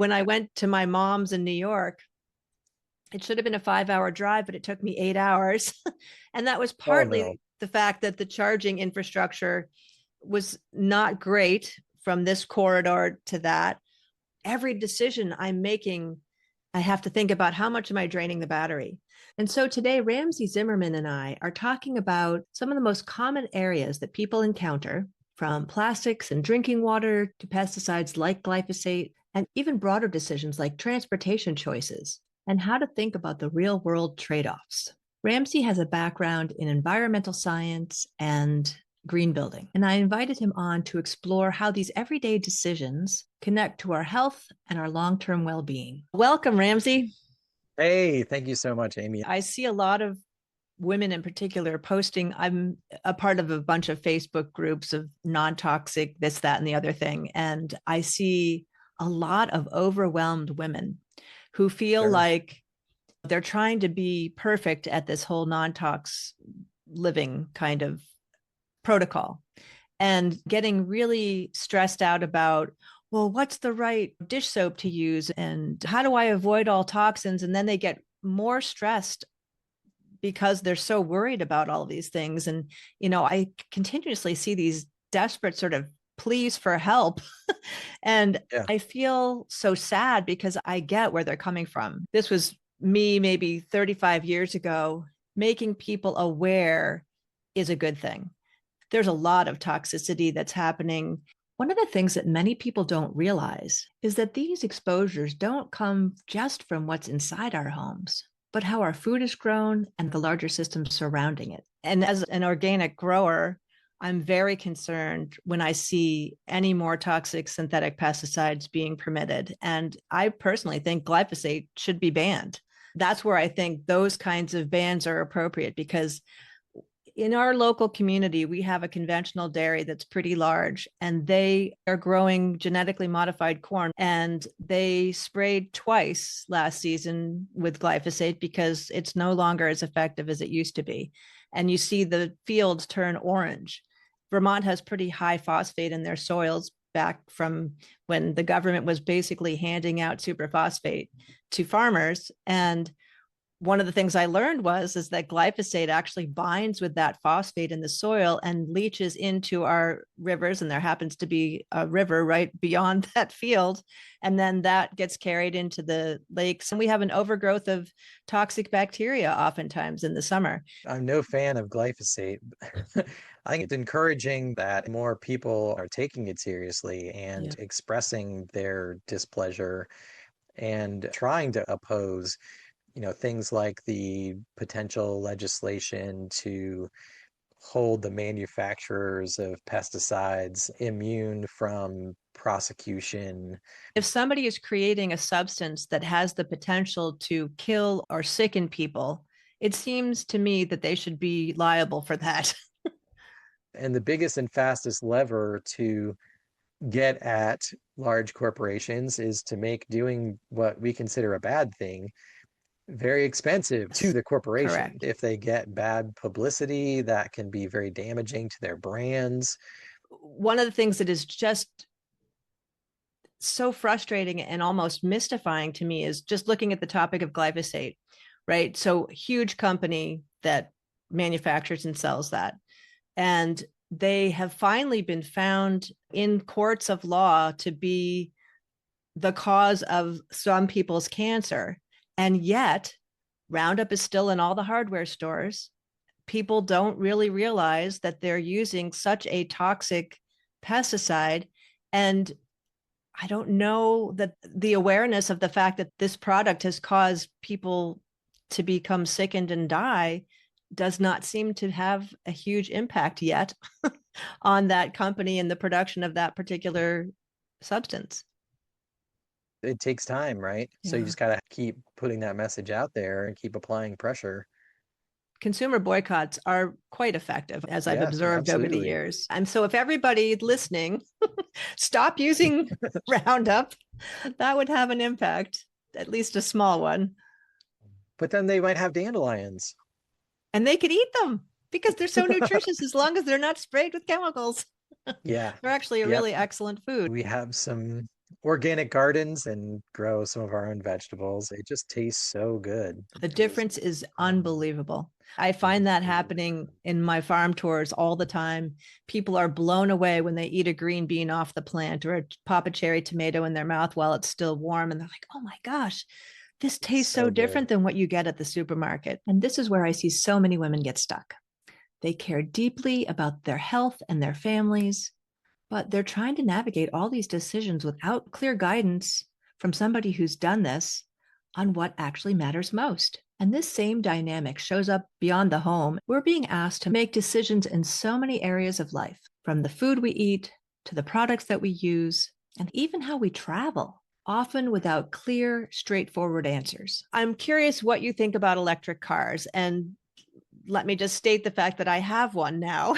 When I went to my mom's in New York, it should have been a 5 hour drive, but it took me 8 hours. And that was Oh no. partly the fact that the charging infrastructure was not great from this corridor to that. Every decision I'm making, I have to think about how much am I draining the battery. And so today, Ramsey Zimmerman and I are talking about some of the most common areas that people encounter, from plastics and drinking water to pesticides like glyphosate, and even broader decisions like transportation choices, and how to think about the real world trade offs. Ramsey has a background in environmental science and green building, and I invited him on to explore how these everyday decisions connect to our health and our long term well being. Welcome, Ramsey. Hey, thank you so much, Amy. I see a lot of women in particular posting. I'm a part of a bunch of Facebook groups of non toxic, this, that, and the other thing. And I see a lot of overwhelmed women who feel Sure. like they're trying to be perfect at this whole non-tox living kind of protocol and getting really stressed out about, well, what's the right dish soap to use and how do I avoid all toxins? And then they get more stressed because they're so worried about all these things. And, I continuously see these desperate sort of pleas for help. And Yeah. I feel so sad because I get where they're coming from. This was me maybe 35 years ago. Making people aware is a good thing. There's a lot of toxicity that's happening. One of the things that many people don't realize is that these exposures don't come just from what's inside our homes, but how our food is grown and the larger systems surrounding it. And as an organic grower, I'm very concerned when I see any more toxic synthetic pesticides being permitted. And I personally think glyphosate should be banned. That's where I think those kinds of bans are appropriate, because in our local community, we have a conventional dairy that's pretty large, and they are growing genetically modified corn. And they sprayed twice last season with glyphosate because it's no longer as effective as it used to be. And you see the fields turn orange. Vermont has pretty high phosphate in their soils back from when the government was basically handing out superphosphate to farmers. And one of the things I learned is that glyphosate actually binds with that phosphate in the soil and leaches into our rivers. And there happens to be a river right beyond that field. And then that gets carried into the lakes. And we have an overgrowth of toxic bacteria oftentimes in the summer. I'm no fan of glyphosate. I think it's encouraging that more people are taking it seriously Yeah. and expressing their displeasure and trying to oppose, things like the potential legislation to hold the manufacturers of pesticides immune from prosecution. If somebody is creating a substance that has the potential to kill or sicken people, it seems to me that they should be liable for that. And the biggest and fastest lever to get at large corporations is to make doing what we consider a bad thing very expensive to the corporation. Correct. If they get bad publicity, that can be very damaging to their brands. One of the things that is just so frustrating and almost mystifying to me is just looking at the topic of glyphosate, right? So, huge company that manufactures and sells that. And they have finally been found in courts of law to be the cause of some people's cancer. And yet, Roundup is still in all the hardware stores. People don't really realize that they're using such a toxic pesticide. And I don't know that the awareness of the fact that this product has caused people to become sickened and die does not seem to have a huge impact yet on that company and the production of that particular substance. It takes time, right? So you Yeah. just got to keep putting that message out there and keep applying pressure. Consumer boycotts are quite effective, as I've Yeah, observed over the absolutely. years. And so, if everybody listening stop using Roundup, that would have an impact, at least a small one. But then they might have dandelions. And they could eat them because they're so nutritious as long as they're not sprayed with chemicals. Yeah. They're actually a Yep. really excellent food. We have some organic gardens and grow some of our own vegetables. They just taste so good. The difference is unbelievable. I find that happening in my farm tours all the time. People are blown away when they eat a green bean off the plant or pop a cherry tomato in their mouth while it's still warm. And they're like, oh my gosh, this tastes so So different good. than what you get at the supermarket. And this is where I see so many women get stuck. They care deeply about their health and their families, but they're trying to navigate all these decisions without clear guidance from somebody who's done this on what actually matters most. And this same dynamic shows up beyond the home. We're being asked to make decisions in so many areas of life, from the food we eat to the products that we use, and even how we travel, often without clear, straightforward answers. I'm curious what you think about electric cars. And let me just state the fact that I have one now.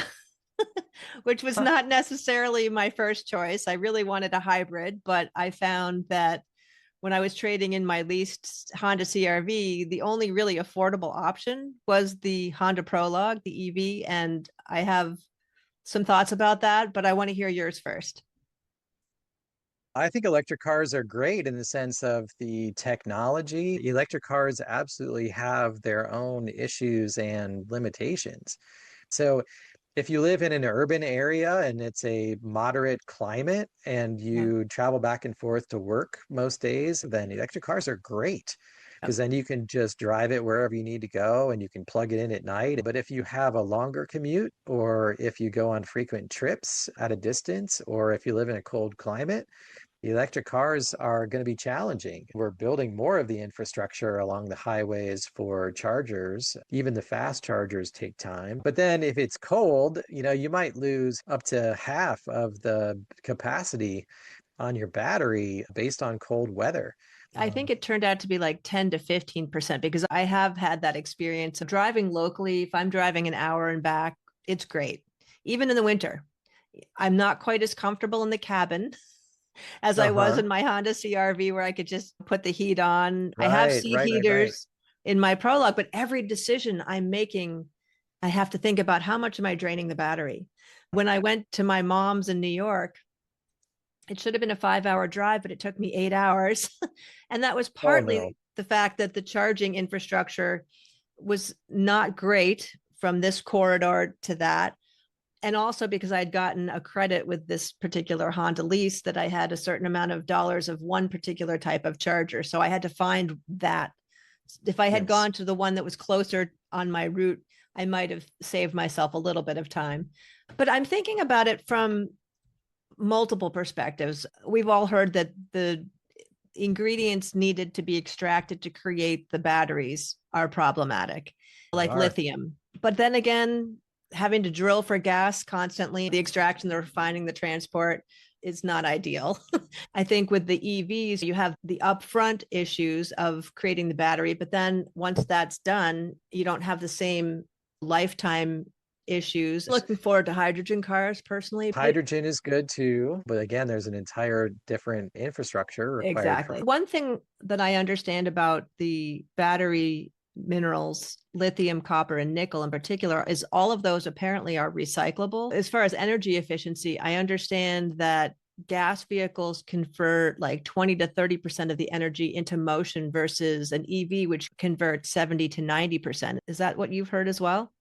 Which was Huh. not necessarily my first choice. I really wanted a hybrid, but I found that when I was trading in my leased Honda CRV, the only really affordable option was the Honda Prologue, the EV. And I have some thoughts about that, but I want to hear yours first. I think electric cars are great in the sense of the technology. Electric cars absolutely have their own issues and limitations. So if you live in an urban area and it's a moderate climate and Yeah. you travel back and forth to work most days, then electric cars are great because Yep. then you can just drive it wherever you need to go and you can plug it in at night. But if you have a longer commute or if you go on frequent trips at a distance or if you live in a cold climate, electric cars are going to be challenging. We're building more of the infrastructure along the highways for chargers. Even the fast chargers take time. But then if it's cold, you might lose up to half of the capacity on your battery based on cold weather. I think it turned out to be like 10 to 15% because I have had that experience of driving locally. If I'm driving an hour and back, it's great. Even in the winter, I'm not quite as comfortable in the cabin as I was Uh-huh. in my Honda CRV where I could just put the heat on. I have Right, seat right, right, right. heaters in my Prologue, but every decision I'm making, I have to think about how much am I draining the battery. When I went to my mom's in New York, it should have been a 5 hour drive, but it took me 8 hours. And that was Oh no. partly the fact that the charging infrastructure was not great from this corridor to that. And also because I'd gotten a credit with this particular Honda lease that I had a certain amount of dollars of one particular type of charger. So I had to find that. If I had Yes. gone to the one that was closer on my route, I might have saved myself a little bit of time. But I'm thinking about it from multiple perspectives. We've all heard that the ingredients needed to be extracted to create the batteries are problematic, They like are. lithium. But then again, having to drill for gas constantly, the extraction, the refining, the transport is not ideal. I think with the EVs, you have the upfront issues of creating the battery, but then once that's done, you don't have the same lifetime issues. Looking forward to hydrogen cars personally. Hydrogen is good too, but again, there's an entire different infrastructure required for. Exactly. One thing that I understand about the battery minerals, lithium, copper, and nickel in particular, is all of those apparently are recyclable. As far as energy efficiency, I understand that gas vehicles convert like 20 to 30% of the energy into motion versus an EV, which converts 70 to 90%. Is that what you've heard as well?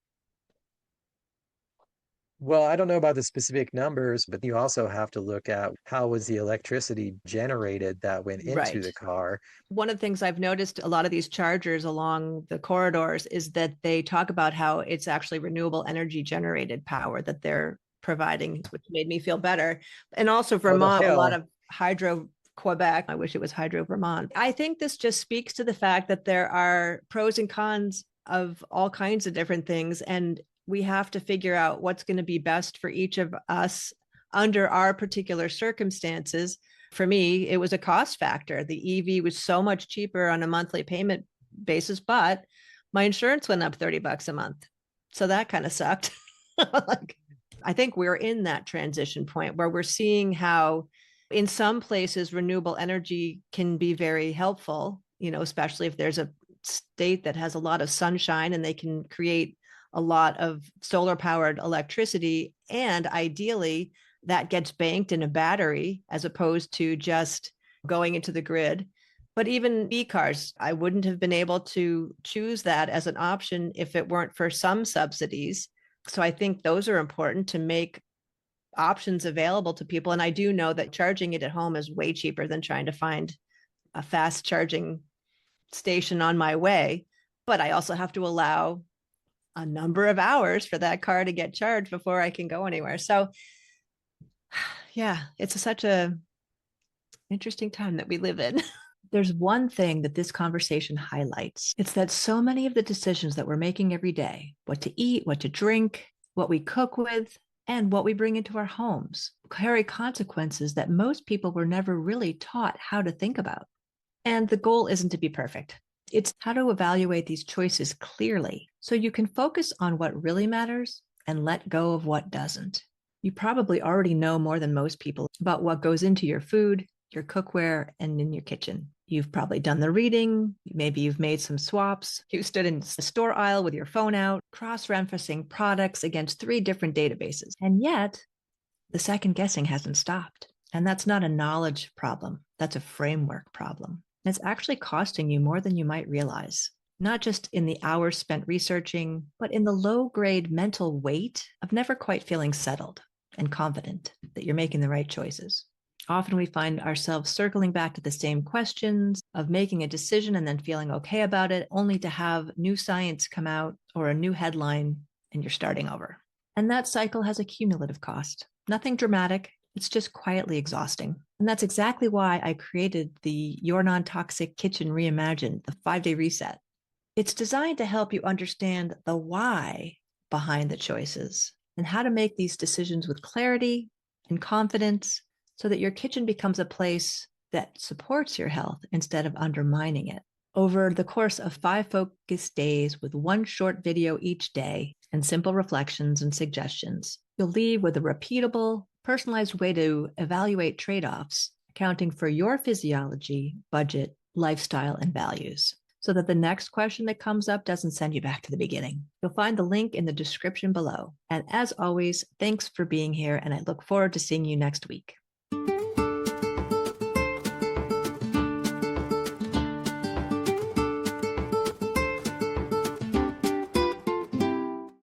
Well, I don't know about the specific numbers, but you also have to look at how was the electricity generated that went into Right. the car. One of the things I've noticed a lot of these chargers along the corridors is that they talk about how it's actually renewable energy generated power that they're providing, which made me feel better. And also Oh, the Vermont, a lot hail. of hydro Quebec. I wish it was hydro Vermont. I think this just speaks to the fact that there are pros and cons of all kinds of different things. And we have to figure out what's going to be best for each of us under our particular circumstances. For me, it was a cost factor. The EV was so much cheaper on a monthly payment basis, but my insurance went up $30 a month. So that kind of sucked. Like, I think we're in that transition point where we're seeing how in some places renewable energy can be very helpful, especially if there's a state that has a lot of sunshine and they can create a lot of solar powered electricity. And ideally, that gets banked in a battery as opposed to just going into the grid. But even e-cars, I wouldn't have been able to choose that as an option if it weren't for some subsidies. So I think those are important to make options available to people. And I do know that charging it at home is way cheaper than trying to find a fast charging station on my way. But I also have to allow a number of hours for that car to get charged before I can go anywhere. So yeah, it's such a interesting time that we live in. There's one thing that this conversation highlights. It's that so many of the decisions that we're making every day, what to eat, what to drink, what we cook with, and what we bring into our homes, carry consequences that most people were never really taught how to think about. And the goal isn't to be perfect. It's how to evaluate these choices clearly so you can focus on what really matters and let go of what doesn't. You probably already know more than most people about what goes into your food, your cookware, and in your kitchen. You've probably done the reading. Maybe you've made some swaps. You stood in the store aisle with your phone out, cross-referencing products against 3 different databases. And yet, the second guessing hasn't stopped. And that's not a knowledge problem. That's a framework problem. And it's actually costing you more than you might realize, not just in the hours spent researching, but in the low-grade mental weight of never quite feeling settled and confident that you're making the right choices. Often we find ourselves circling back to the same questions of making a decision and then feeling okay about it, only to have new science come out or a new headline and you're starting over. And that cycle has a cumulative cost. Nothing dramatic. It's just quietly exhausting. And that's exactly why I created the Your Non-Toxic Kitchen Reimagined, the 5-day reset. It's designed to help you understand the why behind the choices and how to make these decisions with clarity and confidence so that your kitchen becomes a place that supports your health instead of undermining it. Over the course of 5 focused days with 1 short video each day and simple reflections and suggestions, you'll leave with a repeatable, personalized way to evaluate trade-offs, accounting for your physiology, budget, lifestyle, and values, so that the next question that comes up doesn't send you back to the beginning. You'll find the link in the description below. And as always, thanks for being here, and I look forward to seeing you next week.